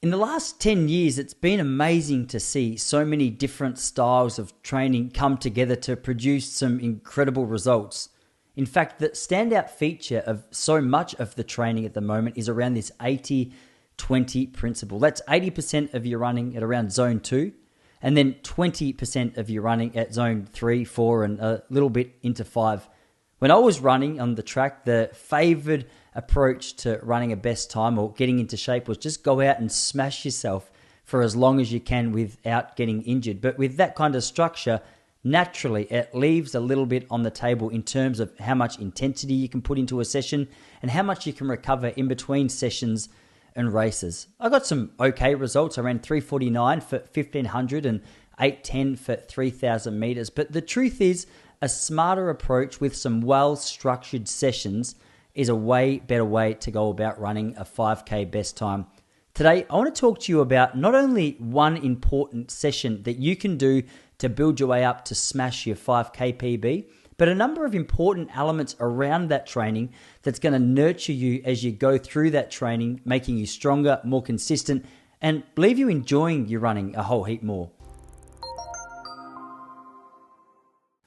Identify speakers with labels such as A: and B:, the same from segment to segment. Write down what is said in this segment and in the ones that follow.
A: In the last 10 years, it's been amazing to see so many different styles of training come together to produce some incredible results. In fact, the standout feature of so much of the training at the moment is around this 80-20 principle. That's 80% of your running at around zone 2, and then 20% of your running at zone 3, 4, and a little bit into 5. When I was running on the track, the favored approach to running a best time or getting into shape was just go out and smash yourself for as long as you can without getting injured. But with that kind of structure, naturally, it leaves a little bit on the table in terms of how much intensity you can put into a session and how much you can recover in between sessions and races. I got some okay results. I ran 3:49 for 1,500 and 8:10 for 3,000 meters. But the truth is, a smarter approach with some well-structured sessions is a way better way to go about running a 5K best time. Today, I want to talk to you about not only one important session that you can do to build your way up to smash your 5K PB, but a number of important elements around that training that's going to nurture you as you go through that training, making you stronger, more consistent, and leave you enjoying your running a whole heap more.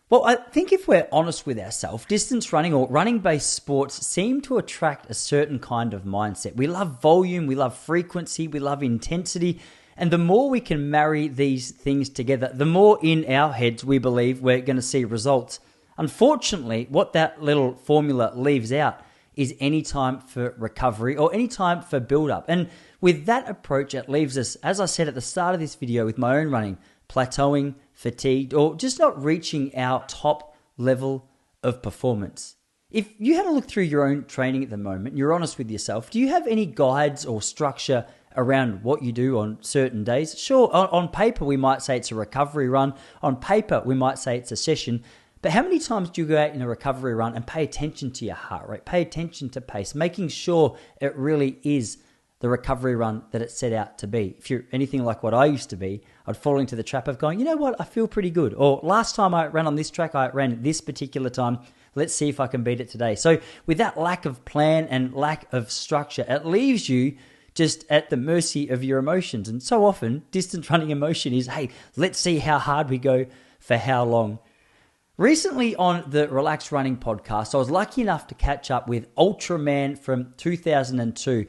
A: Well, I think if we're honest with ourselves, distance running or running-based sports seem to attract a certain kind of mindset. We love volume, we love frequency, we love intensity, and the more we can marry these things together, the more in our heads we believe we're going to see results. Unfortunately, what that little formula leaves out is any time for recovery or any time for build-up. And with that approach, it leaves us, as I said at the start of this video with my own running, plateauing, fatigued, or just not reaching our top level of performance. If you had a look through your own training at the moment, you're honest with yourself, do you have any guides or structure around what you do on certain days? Sure, on paper we might say it's a recovery run. On paper we might say it's a session. But how many times do you go out in a recovery run and pay attention to your heart rate, pay attention to pace, making sure it really is the recovery run that it's set out to be? If you're anything like what I used to be, I'd fall into the trap of going, you know what, I feel pretty good. Or last time I ran on this track, I ran this particular time. Let's see if I can beat it today. So with that lack of plan and lack of structure, it leaves you just at the mercy of your emotions. And so often, distance running emotion is, hey, let's see how hard we go for how long. Recently on the Relaxed Running podcast, I was lucky enough to catch up with Ultraman from 2002,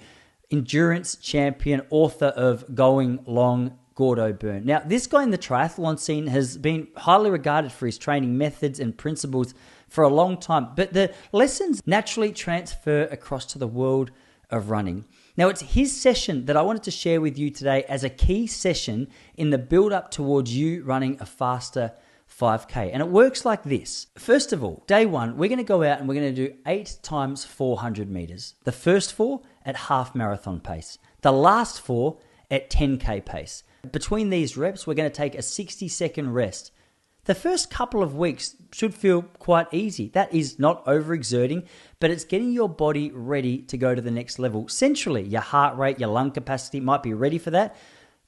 A: endurance champion, author of Going Long, Gordo Burn. Now, this guy in the triathlon scene has been highly regarded for his training methods and principles for a long time, but the lessons naturally transfer across to the world of running. Now, it's his session that I wanted to share with you today as a key session in the build-up towards you running a faster 5K. And it works like this. First of all, day one, we're going to go out and we're going to do 8 times 400 meters. The first 4 at half marathon pace. The last 4 at 10K pace. Between these reps, we're going to take a 60-second rest. The first couple of weeks should feel quite easy. That is not overexerting, but it's getting your body ready to go to the next level. Centrally, your heart rate, your lung capacity might be ready for that.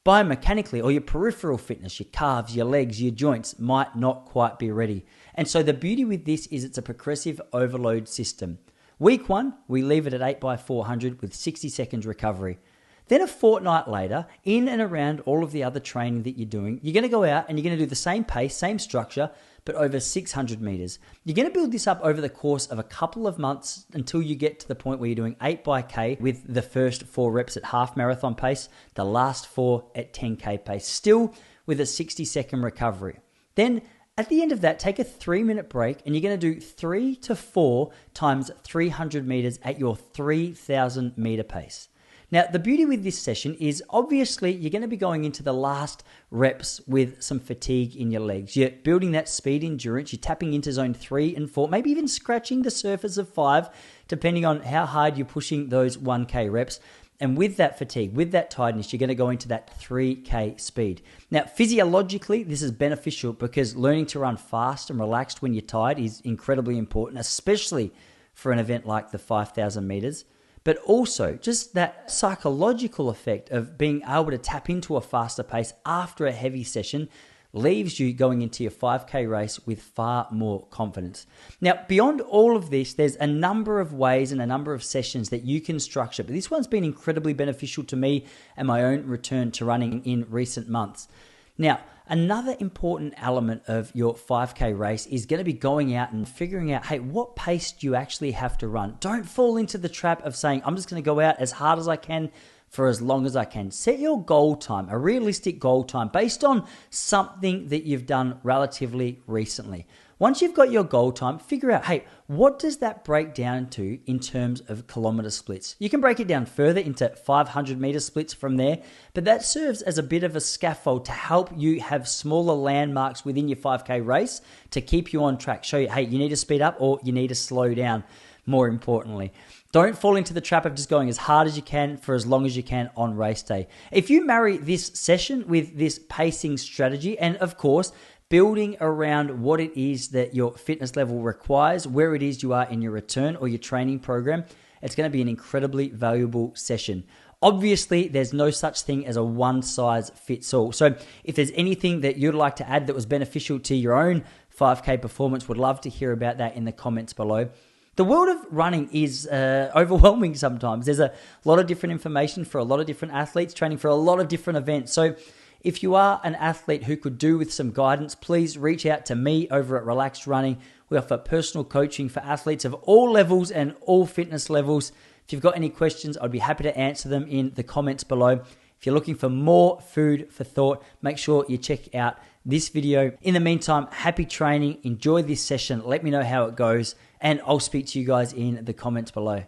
A: Biomechanically, or your peripheral fitness, your calves, your legs, your joints might not quite be ready. And so the beauty with this is it's a progressive overload system. Week 1, we leave it at 8 by 400 with 60 seconds recovery. Then a fortnight later, in and around all of the other training that you're doing, you're going to go out and you're going to do the same pace, same structure, but over 600 meters. You're going to build this up over the course of a couple of months until you get to the point where you're doing 8 by K with the first 4 reps at half marathon pace, the last 4 at 10K pace, still with a 60-second recovery. Then at the end of that, take a 3-minute break and you're going to do 3 to 4 times 300 meters at your 3,000 meter pace. Now, the beauty with this session is obviously you're going to be going into the last reps with some fatigue in your legs. You're building that speed endurance. You're tapping into zone 3 and 4, maybe even scratching the surface of 5, depending on how hard you're pushing those 1K reps. And with that fatigue, with that tiredness, you're going to go into that 3K speed. Now, physiologically, this is beneficial because learning to run fast and relaxed when you're tired is incredibly important, especially for an event like the 5,000 meters. But also just that psychological effect of being able to tap into a faster pace after a heavy session leaves you going into your 5K race with far more confidence. Now, beyond all of this, there's a number of ways and a number of sessions that you can structure, but this one's been incredibly beneficial to me and my own return to running in recent months. Now, another important element of your 5K race is going to be going out and figuring out, hey, what pace do you actually have to run? Don't fall into the trap of saying, I'm just going to go out as hard as I can for as long as I can. Set your goal time, a realistic goal time based on something that you've done relatively recently. Once you've got your goal time, figure out, hey, what does that break down to in terms of kilometer splits? You can break it down further into 500 meter splits from there, but that serves as a bit of a scaffold to help you have smaller landmarks within your 5K race to keep you on track. Show you, hey, you need to speed up or you need to slow down, more importantly. Don't fall into the trap of just going as hard as you can for as long as you can on race day. If you marry this session with this pacing strategy, and of course, building around what it is that your fitness level requires, where it is you are in your return or your training program, it's going to be an incredibly valuable session. Obviously, there's no such thing as a one-size-fits-all. So if there's anything that you'd like to add that was beneficial to your own 5K performance, would love to hear about that in the comments below. The world of running is overwhelming sometimes. There's a lot of different information for a lot of different athletes, training for a lot of different events. So if you are an athlete who could do with some guidance, please reach out to me over at Relaxed Running. We offer personal coaching for athletes of all levels and all fitness levels. If you've got any questions, I'd be happy to answer them in the comments below. If you're looking for more food for thought, make sure you check out this video. In the meantime, happy training. Enjoy this session. Let me know how it goes, and I'll speak to you guys in the comments below.